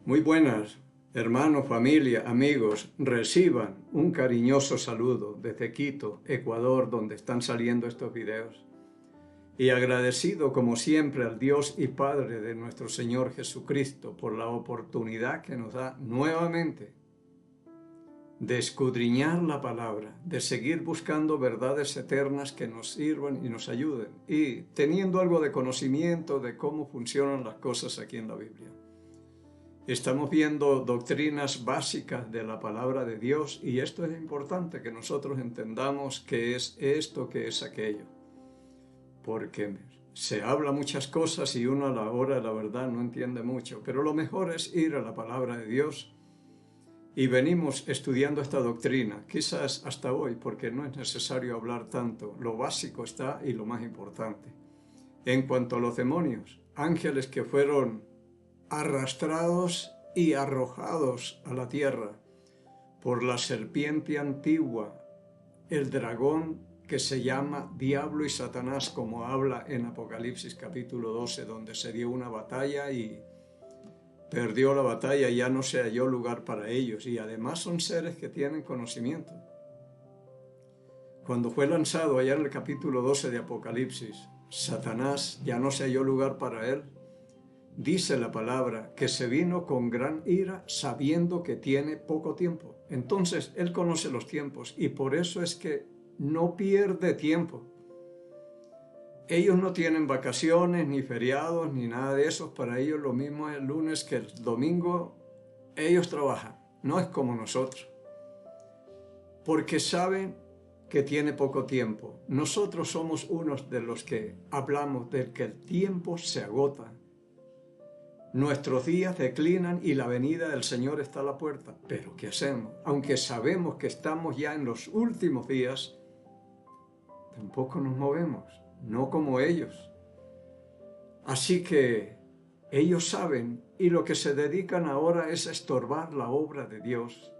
Muy buenas, hermanos, familia, amigos. Reciban un cariñoso saludo desde Quito, Ecuador, donde están saliendo estos videos. Y agradecido como siempre al Dios y Padre de nuestro Señor Jesucristo por la oportunidad que nos da nuevamente de escudriñar la palabra, de seguir buscando verdades eternas que nos sirvan y nos ayuden, y teniendo algo de conocimiento de cómo funcionan las cosas aquí en la Biblia. Estamos viendo doctrinas básicas de la palabra de Dios, y esto es importante que nosotros entendamos qué es esto, qué es aquello. Porque se habla muchas cosas y uno a la hora de la verdad no entiende mucho, pero lo mejor es ir a la palabra de Dios. Y venimos estudiando esta doctrina, quizás hasta hoy, porque no es necesario hablar tanto. Lo básico está y lo más importante. En cuanto a los demonios, ángeles que fueron arrastrados y arrojados a la tierra por la serpiente antigua, el dragón que se llama Diablo y Satanás, como habla en Apocalipsis capítulo 12, donde se dio una batalla y perdió la batalla y ya no se halló lugar para ellos, y además son seres que tienen conocimiento. Cuando fue lanzado allá en el capítulo 12 de Apocalipsis, Satanás ya no se halló lugar para él. Dice la palabra que se vino con gran ira sabiendo que tiene poco tiempo. Entonces él conoce los tiempos y por eso es que no pierde tiempo. Ellos no tienen vacaciones, ni feriados, ni nada de eso. Para ellos lo mismo es el lunes que el domingo. Ellos trabajan, no es como nosotros. Porque saben que tiene poco tiempo. Nosotros somos unos de los que hablamos de que el tiempo se agota. Nuestros días declinan y la venida del Señor está a la puerta. ¿Pero qué hacemos? Aunque sabemos que estamos ya en los últimos días, tampoco nos movemos, no como ellos. Así que ellos saben, y lo que se dedican ahora es a estorbar la obra de Dios.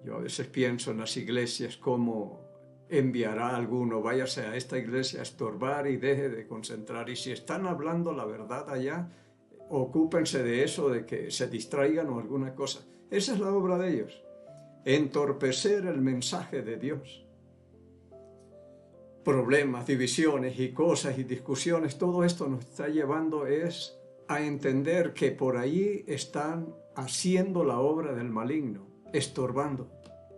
Yo a veces pienso en las iglesias cómo enviará a alguno, váyase a esta iglesia a estorbar y deje de concentrar. Y si están hablando la verdad allá, ocúpense de eso, de que se distraigan o alguna cosa. Esa es la obra de ellos, entorpecer el mensaje de Dios. Problemas, divisiones y cosas y discusiones, todo esto nos está llevando es a entender que por allí están haciendo la obra del maligno, estorbando,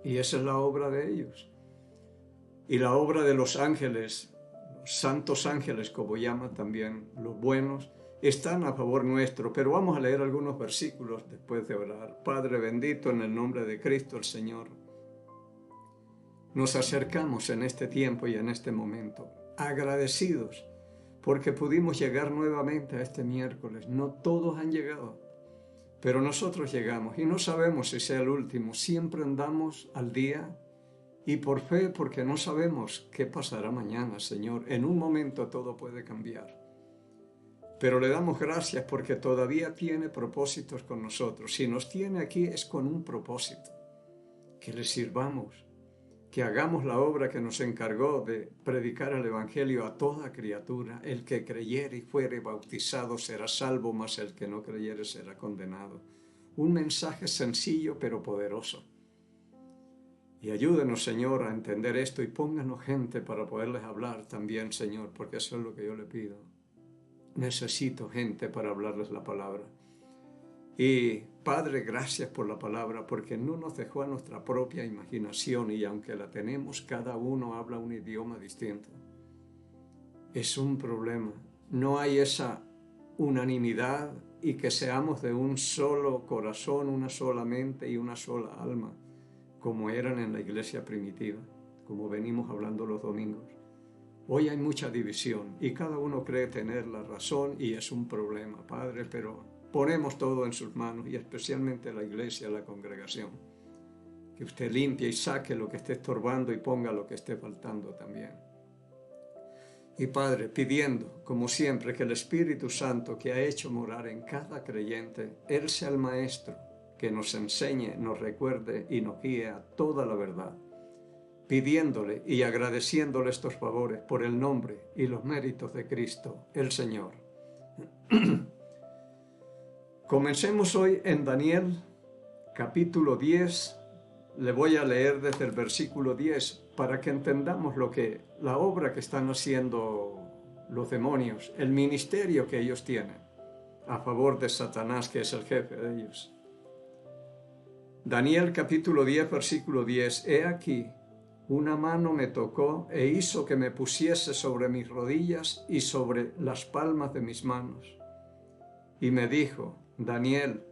y esa es la obra de ellos. Y la obra de los ángeles, los santos ángeles, como llaman también los buenos, están a favor nuestro. Pero vamos a leer algunos versículos después de orar. Padre bendito, en el nombre de Cristo el Señor, nos acercamos en este tiempo y en este momento, agradecidos porque pudimos llegar nuevamente a este miércoles. No todos han llegado, pero nosotros llegamos y no sabemos si sea el último. Siempre andamos al día y por fe, porque no sabemos qué pasará mañana, Señor. En un momento todo puede cambiar. Pero le damos gracias porque todavía tiene propósitos con nosotros. Si nos tiene aquí es con un propósito, que le sirvamos, que hagamos la obra que nos encargó de predicar el Evangelio a toda criatura. El que creyere y fuere bautizado será salvo, mas el que no creyere será condenado. Un mensaje sencillo pero poderoso. Y ayúdenos, Señor, a entender esto y pónganos gente para poderles hablar también, Señor, porque eso es lo que yo le pido. Necesito gente para hablarles la palabra. Y Padre, gracias por la palabra, porque no nos dejó a nuestra propia imaginación, y aunque la tenemos, cada uno habla un idioma distinto. Es un problema. No hay esa unanimidad y que seamos de un solo corazón, una sola mente y una sola alma, como eran en la iglesia primitiva, como venimos hablando los domingos. Hoy hay mucha división y cada uno cree tener la razón y es un problema, Padre, pero ponemos todo en sus manos y especialmente la iglesia, la congregación. Que usted limpie y saque lo que esté estorbando y ponga lo que esté faltando también. Y Padre, pidiendo, como siempre, que el Espíritu Santo que ha hecho morar en cada creyente, Él sea el Maestro, que nos enseñe, nos recuerde y nos guíe a toda la verdad. Pidiéndole y agradeciéndole estos favores por el nombre y los méritos de Cristo, el Señor. Comencemos hoy en Daniel, capítulo 10. Le voy a leer desde el versículo 10 para que entendamos la obra que están haciendo los demonios, el ministerio que ellos tienen a favor de Satanás, que es el jefe de ellos. Daniel capítulo 10, versículo 10. He aquí, una mano me tocó e hizo que me pusiese sobre mis rodillas y sobre las palmas de mis manos. Y me dijo, Daniel,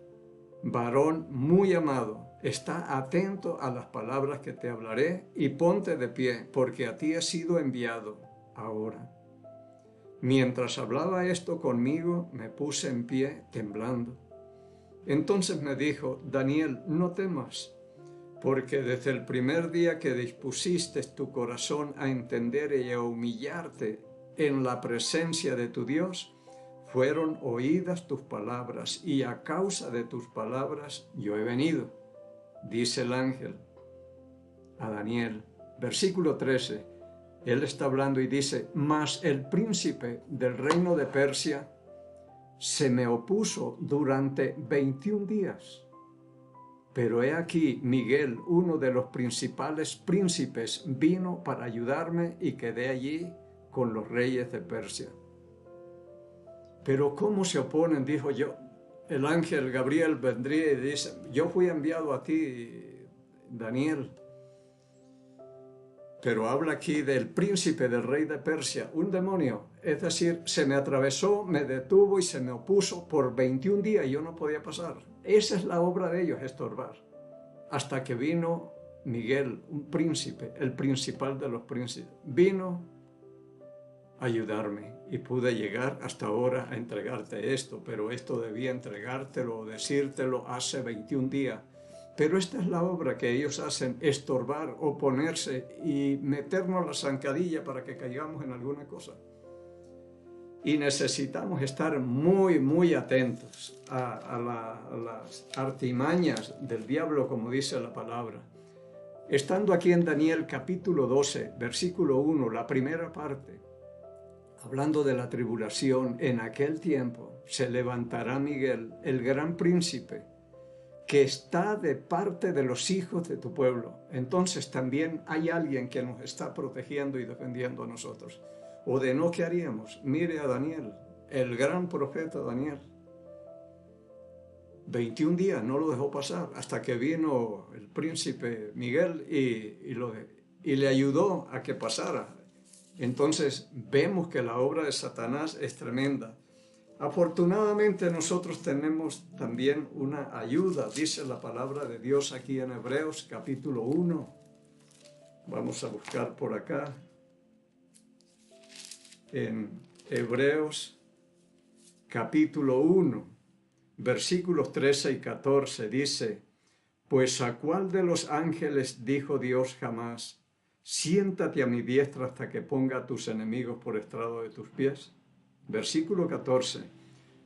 varón muy amado, está atento a las palabras que te hablaré y ponte de pie, porque a ti he sido enviado ahora. Mientras hablaba esto conmigo, me puse en pie temblando. Entonces me dijo, Daniel, no temas, porque desde el primer día que dispusiste tu corazón a entender y a humillarte en la presencia de tu Dios, fueron oídas tus palabras, y a causa de tus palabras yo he venido, dice el ángel a Daniel. Versículo 13, él está hablando y dice, mas el príncipe del reino de Persia se me opuso durante 21 días. Pero he aquí, Miguel, uno de los principales príncipes, vino para ayudarme y quedé allí con los reyes de Persia. Pero ¿cómo se oponen? Dijo yo. El ángel Gabriel vendría y dice, yo fui enviado a ti, Daniel. Pero habla aquí del príncipe del rey de Persia, un demonio. Es decir, se me atravesó, me detuvo y se me opuso por 21 días y yo no podía pasar. Esa es la obra de ellos, estorbar. Hasta que vino Miguel, un príncipe, el principal de los príncipes. Vino a ayudarme y pude llegar hasta ahora a entregarte esto, pero esto debía entregártelo o decírtelo hace 21 días. Pero esta es la obra que ellos hacen, estorbar, oponerse y meternos la zancadilla para que caigamos en alguna cosa. Y necesitamos estar muy, muy atentos a las artimañas del diablo, como dice la palabra. Estando aquí en Daniel capítulo 12, versículo 1, la primera parte, hablando de la tribulación, en aquel tiempo se levantará Miguel, el gran príncipe, que está de parte de los hijos de tu pueblo. Entonces también hay alguien que nos está protegiendo y defendiendo a nosotros. ¿O de no qué haríamos? Mire a Daniel, el gran profeta Daniel. 21 días no lo dejó pasar hasta que vino el príncipe Miguel y le ayudó a que pasara. Entonces vemos que la obra de Satanás es tremenda. Afortunadamente nosotros tenemos también una ayuda, dice la palabra de Dios aquí en Hebreos capítulo 1. Vamos a buscar por acá. En Hebreos capítulo 1, versículos 13 y 14 dice, pues ¿a cuál de los ángeles dijo Dios jamás, siéntate a mi diestra hasta que ponga a tus enemigos por estrado de tus pies? Versículo 14,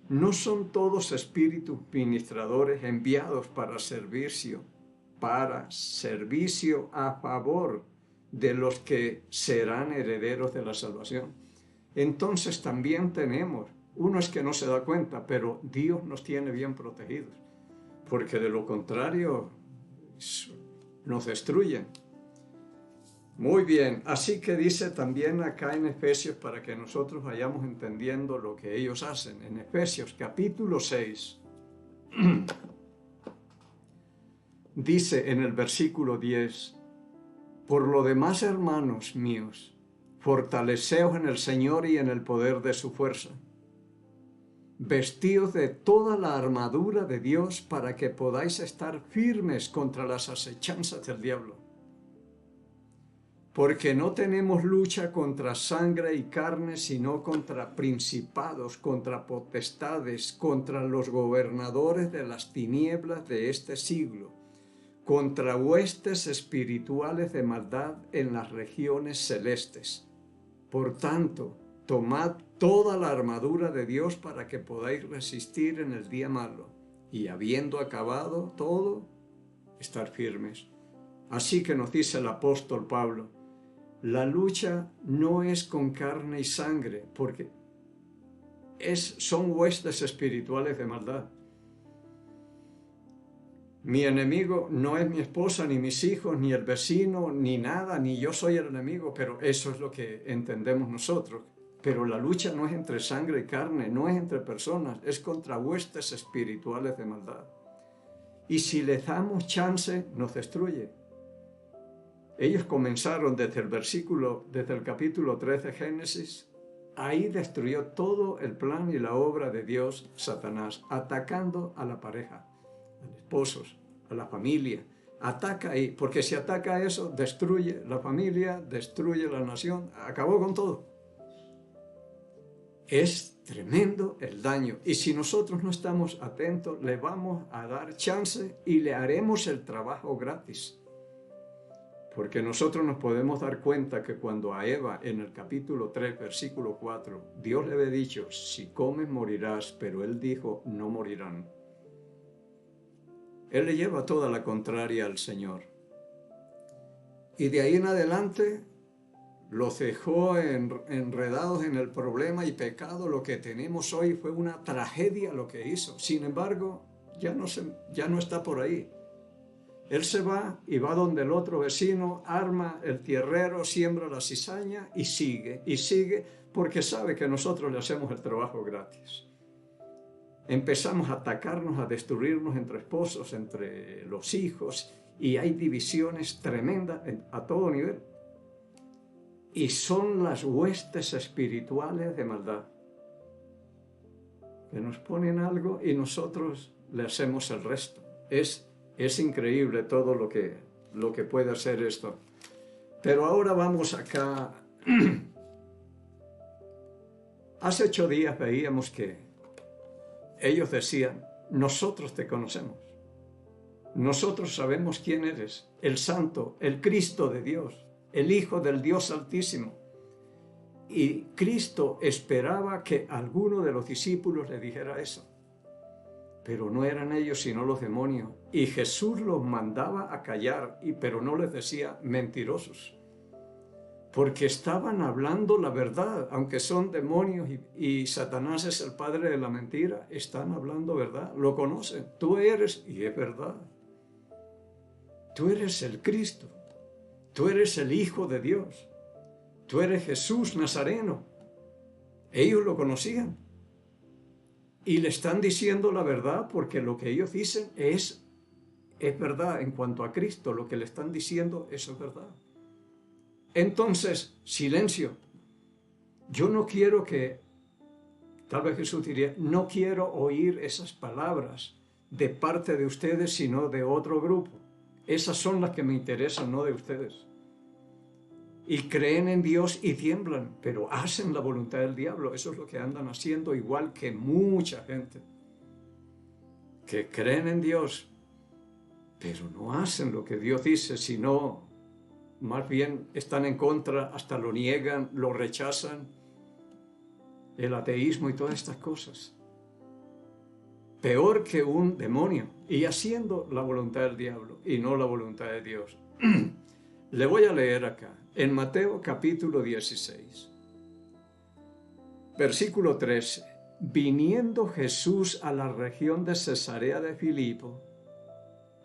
¿no son todos espíritus ministradores enviados para servicio a favor de los que serán herederos de la salvación? Entonces también tenemos, uno es que no se da cuenta, pero Dios nos tiene bien protegidos, porque de lo contrario nos destruyen. Muy bien, así que dice también acá en Efesios, para que nosotros vayamos entendiendo lo que ellos hacen. En Efesios capítulo 6, dice en el versículo 10, por lo demás, hermanos míos, fortaleceos en el Señor y en el poder de su fuerza. Vestíos de toda la armadura de Dios para que podáis estar firmes contra las acechanzas del diablo. Porque no tenemos lucha contra sangre y carne, sino contra principados, contra potestades, contra los gobernadores de las tinieblas de este siglo, contra huestes espirituales de maldad en las regiones celestes. Por tanto, tomad toda la armadura de Dios para que podáis resistir en el día malo, y habiendo acabado todo, estar firmes. Así que nos dice el apóstol Pablo, la lucha no es con carne y sangre, porque son huestes espirituales de maldad. Mi enemigo no es mi esposa, ni mis hijos, ni el vecino, ni nada, ni yo soy el enemigo, pero eso es lo que entendemos nosotros. Pero la lucha no es entre sangre y carne, no es entre personas, es contra huestes espirituales de maldad. Y si les damos chance, nos destruye. Ellos comenzaron desde el capítulo 3 de Génesis. Ahí destruyó todo el plan y la obra de Dios, Satanás, atacando a la pareja, a los esposos, a la familia. Ataca ahí, porque si ataca eso, destruye la familia, destruye la nación, acabó con todo. Es tremendo el daño. Y si nosotros no estamos atentos, le vamos a dar chance y le haremos el trabajo gratis. Porque nosotros nos podemos dar cuenta que cuando a Eva en el capítulo 3, versículo 4, Dios le había dicho, si comes morirás, pero él dijo, no morirán. Él le lleva toda la contraria al Señor. Y de ahí en adelante los dejó enredados en el problema y pecado. Lo que tenemos hoy fue una tragedia lo que hizo. Sin embargo, ya no está por ahí. Él se va y va donde el otro vecino, arma el tierrero, siembra la cizaña y sigue, porque sabe que nosotros le hacemos el trabajo gratis. Empezamos a atacarnos, a destruirnos entre esposos, entre los hijos, y hay divisiones tremendas a todo nivel. Y son las huestes espirituales de maldad que nos ponen algo y nosotros le hacemos el resto. Es increíble todo lo que puede hacer esto. Pero ahora vamos acá. Hace 8 días veíamos que ellos decían, nosotros te conocemos. Nosotros sabemos quién eres, el Santo, el Cristo de Dios, el Hijo del Dios Altísimo. Y Cristo esperaba que alguno de los discípulos le dijera eso. Pero no eran ellos sino los demonios. Y Jesús los mandaba a callar, pero no les decía mentirosos. Porque estaban hablando la verdad, aunque son demonios y Satanás es el padre de la mentira, están hablando verdad, lo conocen. Tú eres, y es verdad, tú eres el Cristo, tú eres el Hijo de Dios, tú eres Jesús Nazareno. Ellos lo conocían. Y le están diciendo la verdad porque lo que ellos dicen es verdad en cuanto a Cristo. Lo que le están diciendo, eso es verdad. Entonces, silencio. Yo no quiero tal vez Jesús diría, no quiero oír esas palabras de parte de ustedes, sino de otro grupo. Esas son las que me interesan, no de ustedes. Y creen en Dios y tiemblan, pero hacen la voluntad del diablo. Eso es lo que andan haciendo, igual que mucha gente. Que creen en Dios, pero no hacen lo que Dios dice, sino más bien están en contra, hasta lo niegan, lo rechazan. El ateísmo y todas estas cosas. Peor que un demonio. Y haciendo la voluntad del diablo y no la voluntad de Dios. Le voy a leer acá, en Mateo capítulo 16, versículo 13. Viniendo Jesús a la región de Cesarea de Filipo,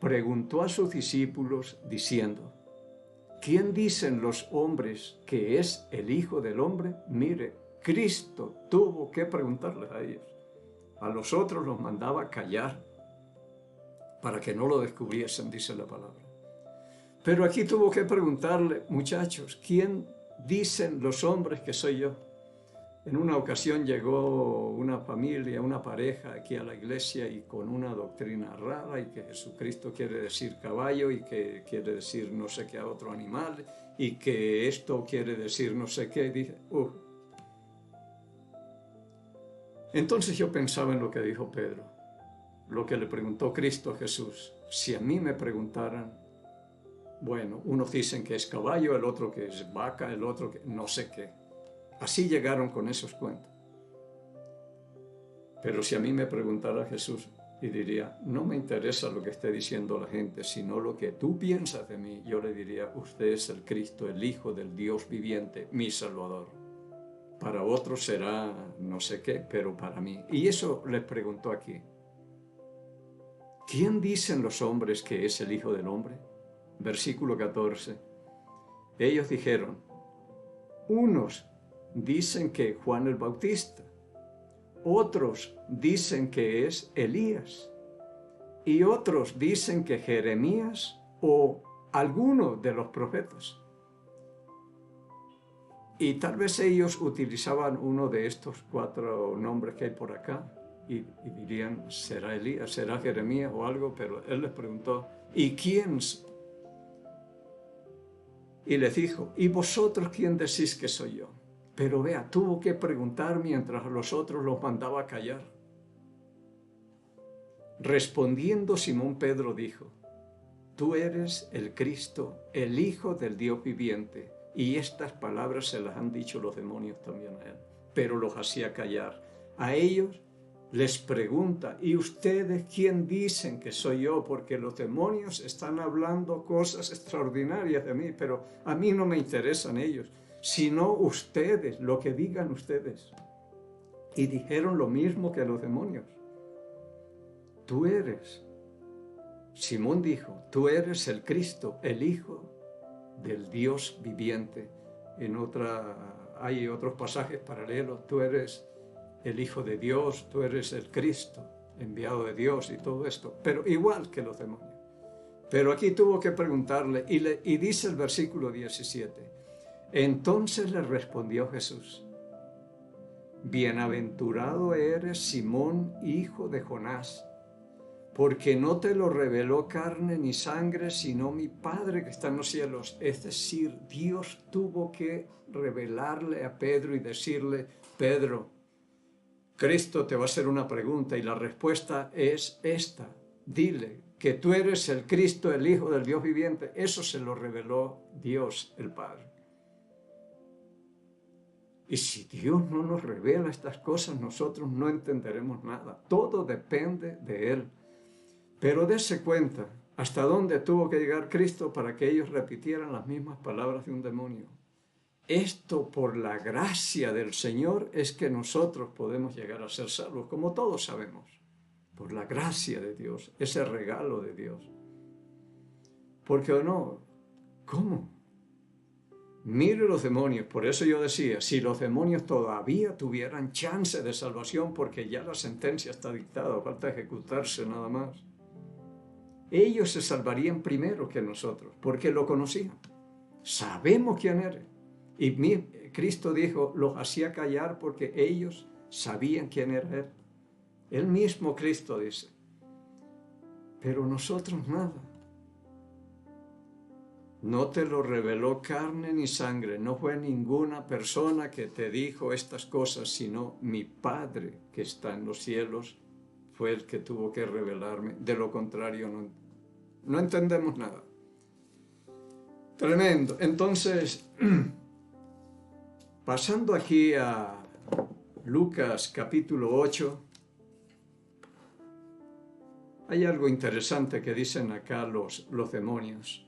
preguntó a sus discípulos diciendo, ¿quién dicen los hombres que es el Hijo del Hombre? Mire, Cristo tuvo que preguntarles a ellos. A los otros los mandaba callar para que no lo descubriesen, dice la palabra. Pero aquí tuvo que preguntarle, muchachos, ¿quién dicen los hombres que soy yo? En una ocasión llegó una familia, una pareja aquí a la iglesia y con una doctrina rara y que Jesucristo quiere decir caballo y que quiere decir no sé qué a otro animal y que esto quiere decir no sé qué. Dije, Entonces yo pensaba en lo que dijo Pedro, lo que le preguntó Cristo a Jesús. Si a mí me preguntaran, bueno, unos dicen que es caballo, el otro que es vaca, el otro que no sé qué. Así llegaron con esos cuentos. Pero si a mí me preguntara Jesús y diría, no me interesa lo que esté diciendo la gente, sino lo que tú piensas de mí, yo le diría, usted es el Cristo, el Hijo del Dios viviente, mi Salvador. Para otros será no sé qué, pero para mí. Y eso les preguntó aquí. ¿quién dicen los hombres que es el Hijo del Hombre? Versículo 14. Ellos dijeron, unos dicen que Juan el Bautista, otros dicen que es Elías, y otros dicen que Jeremías o alguno de los profetas. Y tal vez ellos utilizaban uno de estos 4 nombres que hay por acá y dirían, será Elías, será Jeremías o algo, pero él les preguntó, ¿y quién? Y les dijo, ¿y vosotros quién decís que soy yo? Pero vea, tuvo que preguntar mientras los otros los mandaba a callar. Respondiendo Simón Pedro dijo, tú eres el Cristo, el Hijo del Dios viviente. Y estas palabras se las han dicho los demonios también a él, pero los hacía callar. A ellos les pregunta, ¿y ustedes quién dicen que soy yo? Porque los demonios están hablando cosas extraordinarias de mí, pero a mí no me interesan ellos, sino ustedes, lo que digan ustedes. Y dijeron lo mismo que los demonios. Tú eres. Simón dijo, tú eres el Cristo, el Hijo del Dios viviente. Hay otros pasajes paralelos. Tú eres el Hijo de Dios, tú eres el Cristo, enviado de Dios y todo esto. Pero igual que los demonios. Pero aquí tuvo que preguntarle y dice el versículo 17. Entonces le respondió Jesús. Bienaventurado eres, Simón, hijo de Jonás, porque no te lo reveló carne ni sangre, sino mi Padre que está en los cielos. Es decir, Dios tuvo que revelarle a Pedro y decirle, Pedro, Cristo te va a hacer una pregunta y la respuesta es esta. Dile que tú eres el Cristo, el Hijo del Dios viviente. Eso se lo reveló Dios, el Padre. Y si Dios no nos revela estas cosas, nosotros no entenderemos nada. Todo depende de Él. Pero dése cuenta hasta dónde tuvo que llegar Cristo para que ellos repitieran las mismas palabras de un demonio. Esto por la gracia del Señor es que nosotros podemos llegar a ser salvos, como todos sabemos. Por la gracia de Dios, ese regalo de Dios. Porque o no, ¿cómo? Mire los demonios, por eso yo decía, si los demonios todavía tuvieran chance de salvación, porque ya la sentencia está dictada, falta ejecutarse nada más. Ellos se salvarían primero que nosotros, porque lo conocían. Sabemos quién eres. Y Cristo dijo, los hacía callar porque ellos sabían quién era Él. El mismo Cristo dice. Pero nosotros nada. No te lo reveló carne ni sangre. No fue ninguna persona que te dijo estas cosas, sino mi Padre que está en los cielos fue el que tuvo que revelarme. De lo contrario, no entendemos nada. Tremendo. Entonces, pasando aquí a Lucas capítulo 8, hay algo interesante que dicen acá los demonios.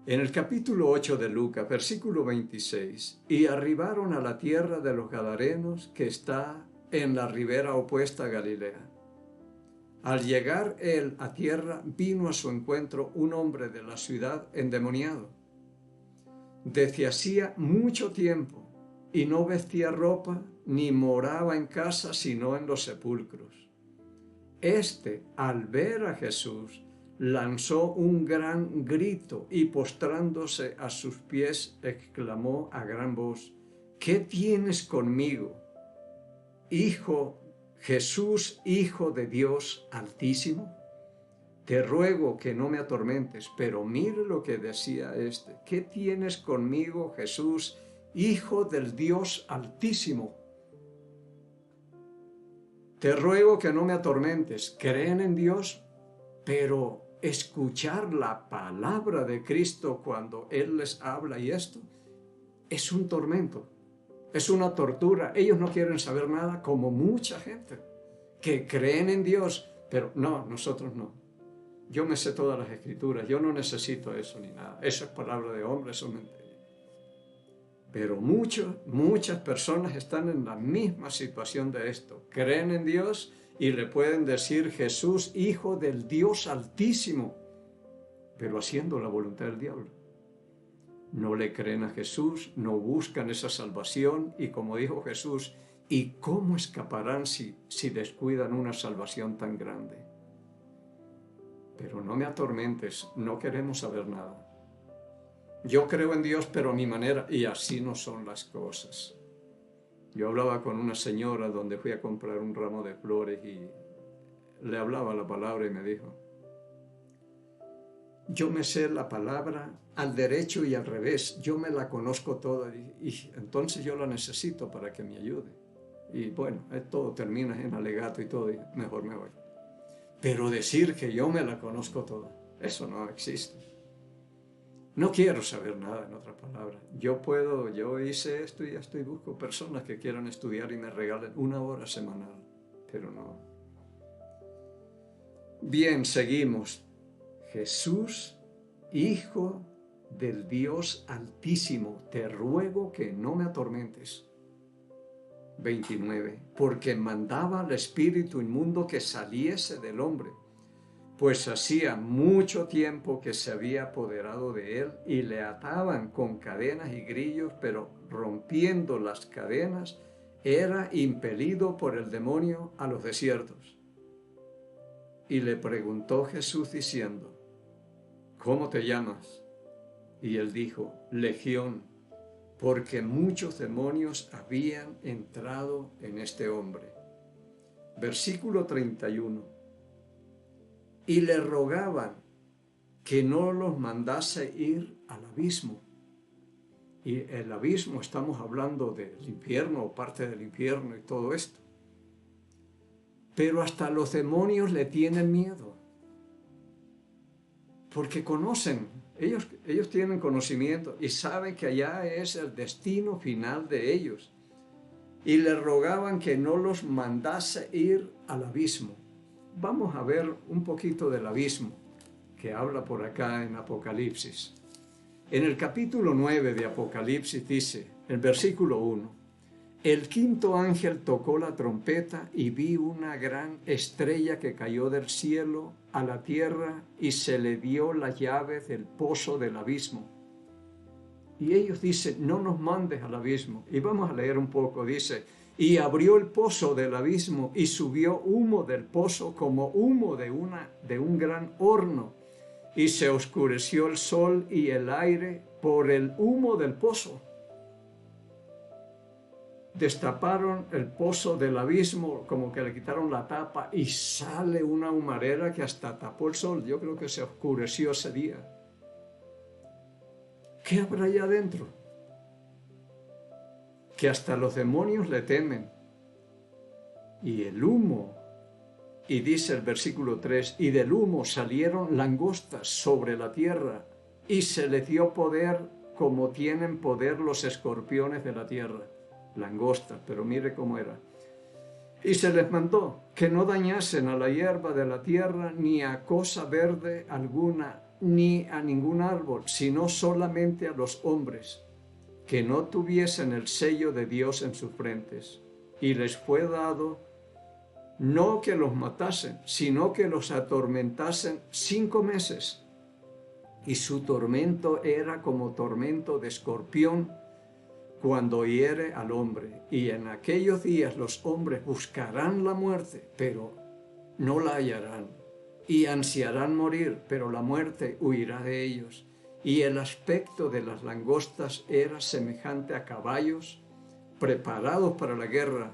En el capítulo 8 de Lucas, versículo 26, y arribaron a la tierra de los Gadarenos, que está en la ribera opuesta a Galilea. Al llegar él a tierra, vino a su encuentro un hombre de la ciudad endemoniado. Desde hacía mucho tiempo, y no vestía ropa, ni moraba en casa, sino en los sepulcros. Este, al ver a Jesús, lanzó un gran grito y postrándose a sus pies, exclamó a gran voz, ¿qué tienes conmigo, Jesús, Hijo de Dios Altísimo? Te ruego que no me atormentes. Pero mire lo que decía este, ¿qué tienes conmigo, Jesús, Hijo del Dios Altísimo? Te ruego que no me atormentes. Creen en Dios, pero escuchar la palabra de Cristo cuando Él les habla y esto es un tormento, es una tortura. Ellos no quieren saber nada, como mucha gente que creen en Dios, pero no, nosotros no. Yo me sé todas las escrituras, yo no necesito eso ni nada. Eso es palabra de hombre, eso es mentira. Pero muchas personas están en la misma situación de esto. Creen en Dios y le pueden decir Jesús, Hijo del Dios Altísimo, pero haciendo la voluntad del diablo. No le creen a Jesús, no buscan esa salvación y como dijo Jesús, ¿y cómo escaparán si descuidan una salvación tan grande? Pero no me atormentes, no queremos saber nada. Yo creo en Dios, pero a mi manera, y así no son las cosas. Yo hablaba con una señora donde fui a comprar un ramo de flores y le hablaba la palabra y me dijo, yo me sé la palabra al derecho y al revés, yo me la conozco toda y entonces yo la necesito para que me ayude. Y bueno, todo termina en alegato y todo, y mejor me voy. Pero decir que yo me la conozco toda, eso no existe. No quiero saber nada, en otras palabras. Yo hice esto y esto y busco personas que quieran estudiar y me regalen 1 hora semanal, pero no. Bien, seguimos. Jesús, Hijo del Dios Altísimo, te ruego que no me atormentes. 29. Porque mandaba al espíritu inmundo que saliese del hombre, pues hacía mucho tiempo que se había apoderado de él y le ataban con cadenas y grillos, pero rompiendo las cadenas, era impelido por el demonio a los desiertos. Y le preguntó Jesús diciendo, ¿cómo te llamas? Y él dijo, Legión, porque muchos demonios habían entrado en este hombre. Versículo 31. Y le rogaban que no los mandase ir al abismo. Y el abismo, estamos hablando del infierno o parte del infierno y todo esto. Pero hasta los demonios le tienen miedo. Porque conocen, ellos tienen conocimiento y saben que allá es el destino final de ellos. Y le rogaban que no los mandase ir al abismo. Vamos a ver un poquito del abismo que habla por acá en Apocalipsis. En el capítulo 9 de Apocalipsis dice, el versículo 1, el quinto ángel tocó la trompeta y vi una gran estrella que cayó del cielo a la tierra y se le dio la llave del pozo del abismo. Y ellos dicen, no nos mandes al abismo. Y vamos a leer un poco, dice, y abrió el pozo del abismo y subió humo del pozo como humo de un gran horno. Y se oscureció el sol y el aire por el humo del pozo. Destaparon el pozo del abismo, como que le quitaron la tapa y sale una humareda que hasta tapó el sol. Yo creo que se oscureció ese día. ¿Qué habrá allá adentro? Que hasta los demonios le temen. Y el humo, y dice el versículo 3, y del humo salieron langostas sobre la tierra, y se les dio poder como tienen poder los escorpiones de la tierra. Langostas, pero mire cómo era. Y se les mandó que no dañasen a la hierba de la tierra, ni a cosa verde alguna, ni a ningún árbol, sino solamente a los hombres, que no tuviesen el sello de Dios en sus frentes. Y les fue dado no que los matasen, sino que los atormentasen 5 meses. Y su tormento era como tormento de escorpión cuando hiere al hombre. Y en aquellos días los hombres buscarán la muerte, pero no la hallarán. Y ansiarán morir, pero la muerte huirá de ellos. Y el aspecto de las langostas era semejante a caballos preparados para la guerra.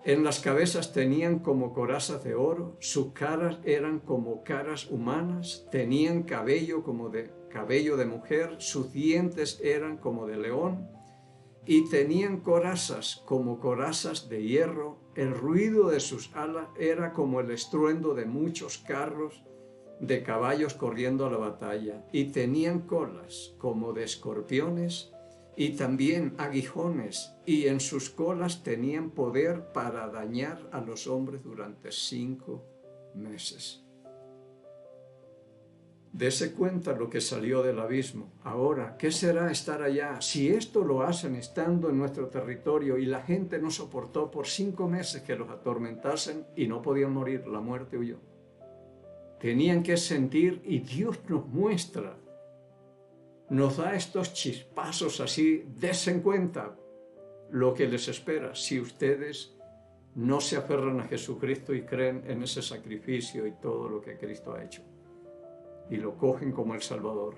En las cabezas tenían como corazas de oro, sus caras eran como caras humanas, tenían cabello como de cabello de mujer, sus dientes eran como de león, y tenían corazas como corazas de hierro. El ruido de sus alas era como el estruendo de muchos carros de caballos corriendo a la batalla, y tenían colas como de escorpiones y también aguijones, y en sus colas tenían poder para dañar a los hombres durante 5 meses. Dese cuenta lo que salió del abismo. Ahora, ¿qué será estar allá? Si esto lo hacen estando en nuestro territorio y la gente no soportó por 5 meses que los atormentasen y no podían morir, la muerte huyó. Tenían que sentir, y Dios nos muestra, nos da estos chispazos así, desen cuenta lo que les espera si ustedes no se aferran a Jesucristo y creen en ese sacrificio y todo lo que Cristo ha hecho y lo cogen como el Salvador.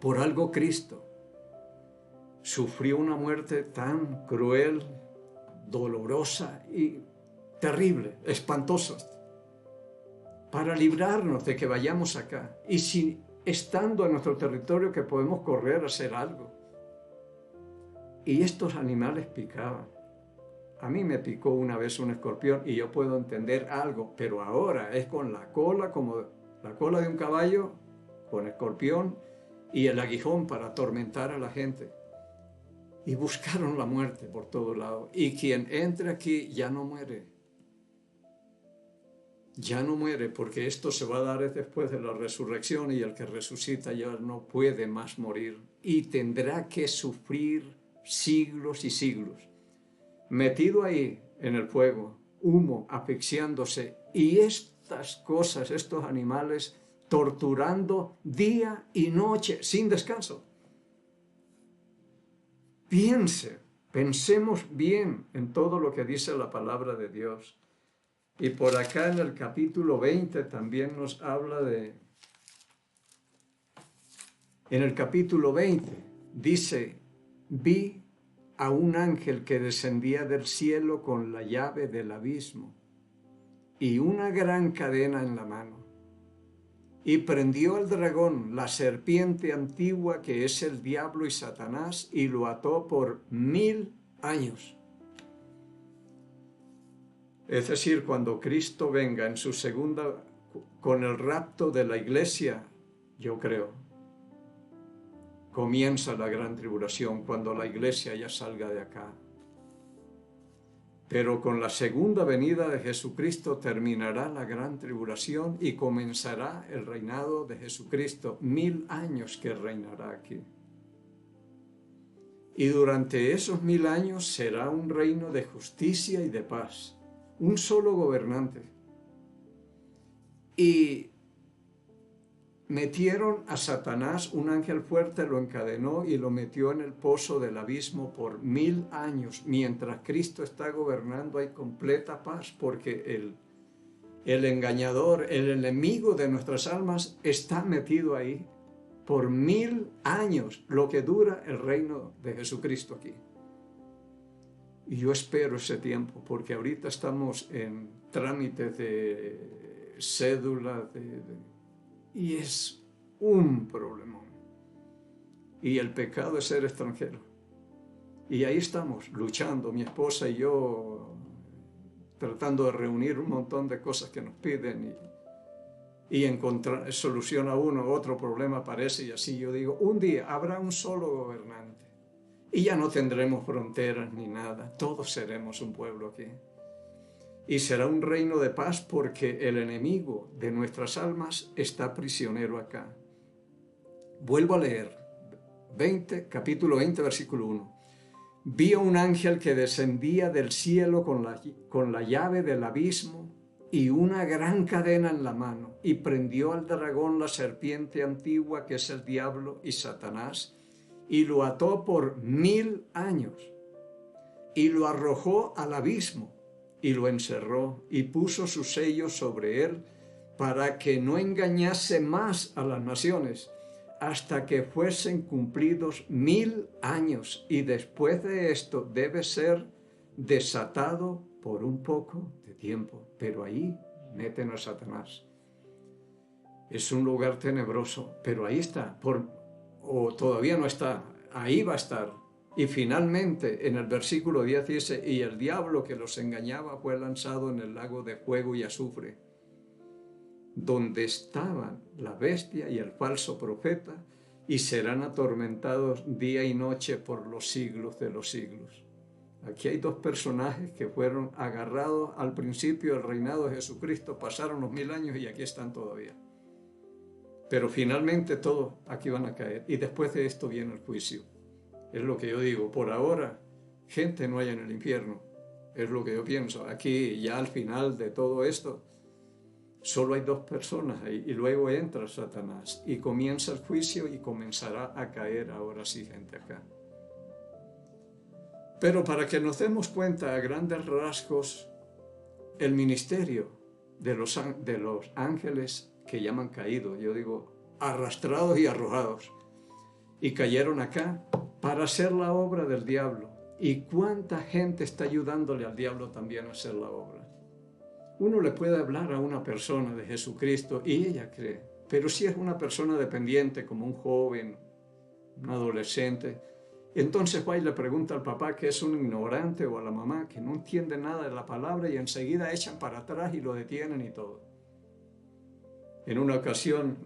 Por algo Cristo sufrió una muerte tan cruel, dolorosa y terrible, espantosa, para librarnos de que vayamos acá. Y si estando en nuestro territorio que podemos correr a hacer algo. Y estos animales picaban. A mí me picó una vez un escorpión y yo puedo entender algo, pero ahora es con la cola, como la cola de un caballo, con escorpión y el aguijón para atormentar a la gente. Y buscaron la muerte por todo lado. Y quien entre aquí ya no muere. Ya no muere, porque esto se va a dar después de la resurrección y el que resucita ya no puede más morir y tendrá que sufrir siglos y siglos. Metido ahí en el fuego, humo, asfixiándose, y estas cosas, estos animales, torturando día y noche, sin descanso. Pensemos bien en todo lo que dice la palabra de Dios. Y por acá en el capítulo 20 también nos habla en el capítulo 20 dice, vi a un ángel que descendía del cielo con la llave del abismo y una gran cadena en la mano. Y prendió al dragón, la serpiente antigua que es el diablo y Satanás, y lo ató por 1000 años. Es decir, cuando Cristo venga en su segunda, con el rapto de la iglesia, yo creo, comienza la gran tribulación cuando la iglesia ya salga de acá. Pero con la segunda venida de Jesucristo terminará la gran tribulación y comenzará el reinado de Jesucristo, 1000 años que reinará aquí. Y durante esos 1000 años será un reino de justicia y de paz. Un solo gobernante. Y metieron a Satanás, un ángel fuerte lo encadenó y lo metió en el pozo del abismo por 1000 años. Mientras Cristo está gobernando hay completa paz, porque el engañador, el enemigo de nuestras almas está metido ahí por 1000 años, lo que dura el reino de Jesucristo aquí. Y yo espero ese tiempo, porque ahorita estamos en trámites de cédula, y es un problemón. Y el pecado es ser extranjero. Y ahí estamos, luchando, mi esposa y yo, tratando de reunir un montón de cosas que nos piden y encontrar solución a uno, otro problema aparece y así. Yo digo, un día habrá un solo gobernante. Y ya no tendremos fronteras ni nada, todos seremos un pueblo aquí. Y será un reino de paz porque el enemigo de nuestras almas está prisionero acá. Vuelvo a leer, capítulo 20, versículo 1. Vi a un ángel que descendía del cielo con la llave del abismo y una gran cadena en la mano, y prendió al dragón, la serpiente antigua, que es el diablo y Satanás, y lo ató por 1000 años, y lo arrojó al abismo, y lo encerró, y puso su sello sobre él, para que no engañase más a las naciones, hasta que fuesen cumplidos 1000 años, y después de esto debe ser desatado por un poco de tiempo. Pero ahí meten a Satanás. Es un lugar tenebroso, pero ahí está, o todavía no está, ahí va a estar. Y finalmente en el versículo 10 dice, y el diablo que los engañaba fue lanzado en el lago de fuego y azufre, donde estaban la bestia y el falso profeta, y serán atormentados día y noche por los siglos de los siglos. Aquí hay dos personajes que fueron agarrados al principio del reinado de Jesucristo, pasaron los 1000 años y aquí están todavía. Pero finalmente todos aquí van a caer. Y después de esto viene el juicio. Es lo que yo digo. Por ahora, gente no hay en el infierno. Es lo que yo pienso. Aquí, ya al final de todo esto, solo hay 2 personas ahí. Y luego entra Satanás. Y comienza el juicio y comenzará a caer ahora sí gente acá. Pero para que nos demos cuenta a grandes rasgos, el ministerio de los ángeles que llaman caídos, yo digo arrastrados y arrojados, y cayeron acá para hacer la obra del diablo. ¿Y cuánta gente está ayudándole al diablo también a hacer la obra? Uno le puede hablar a una persona de Jesucristo y ella cree, pero si es una persona dependiente como un joven, un adolescente, entonces va y le pregunta al papá que es un ignorante o a la mamá que no entiende nada de la palabra y enseguida echan para atrás y lo detienen y todo. En una ocasión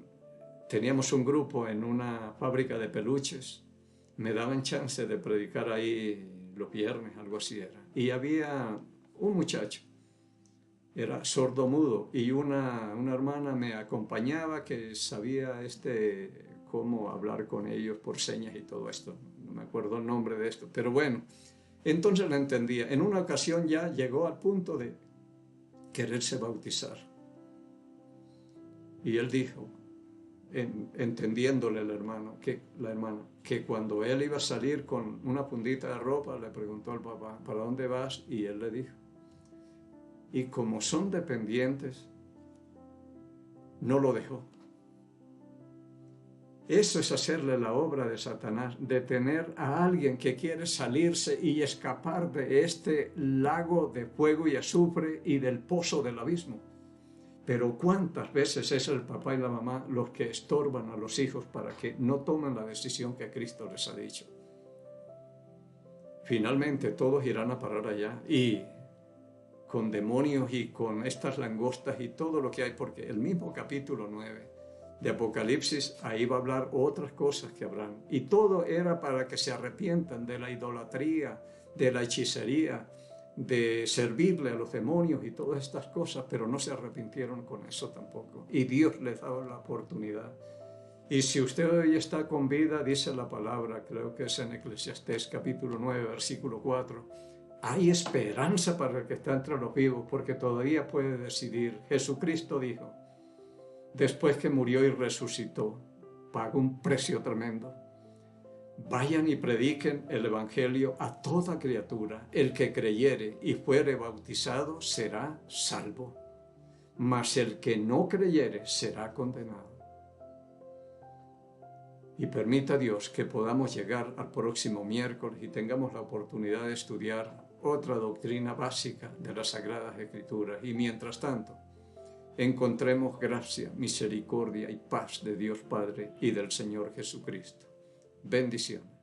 teníamos un grupo en una fábrica de peluches. Me daban chance de predicar ahí los viernes, algo así era. Y había un muchacho, era sordomudo, y una hermana me acompañaba que sabía cómo hablar con ellos por señas y todo esto. No me acuerdo el nombre de esto, pero bueno, entonces la entendía. En una ocasión ya llegó al punto de quererse bautizar. Y él dijo, entendiéndole la hermana, que cuando él iba a salir con una fundita de ropa, le preguntó al papá, ¿para dónde vas? Y él le dijo. Y como son dependientes, no lo dejó. Eso es hacerle la obra de Satanás, de tener a alguien que quiere salirse y escapar de este lago de fuego y azufre y del pozo del abismo. Pero ¿cuántas veces es el papá y la mamá los que estorban a los hijos para que no tomen la decisión que Cristo les ha dicho? Finalmente todos irán a parar allá y con demonios y con estas langostas y todo lo que hay, porque el mismo capítulo 9 de Apocalipsis, ahí va a hablar otras cosas que habrán. Y todo era para que se arrepientan de la idolatría, de la hechicería, de servirle a los demonios y todas estas cosas, pero no se arrepintieron con eso tampoco. Y Dios les daba la oportunidad. Y si usted hoy está con vida, dice la palabra, creo que es en Eclesiastés capítulo 9, versículo 4, hay esperanza para el que está entre los vivos, porque todavía puede decidir. Jesucristo dijo, después que murió y resucitó, pagó un precio tremendo. Vayan y prediquen el evangelio a toda criatura. El que creyere y fuere bautizado será salvo, mas el que no creyere será condenado. Y permita Dios que podamos llegar al próximo miércoles y tengamos la oportunidad de estudiar otra doctrina básica de las Sagradas Escrituras. Y mientras tanto, encontremos gracia, misericordia y paz de Dios Padre y del Señor Jesucristo. Bendiciones.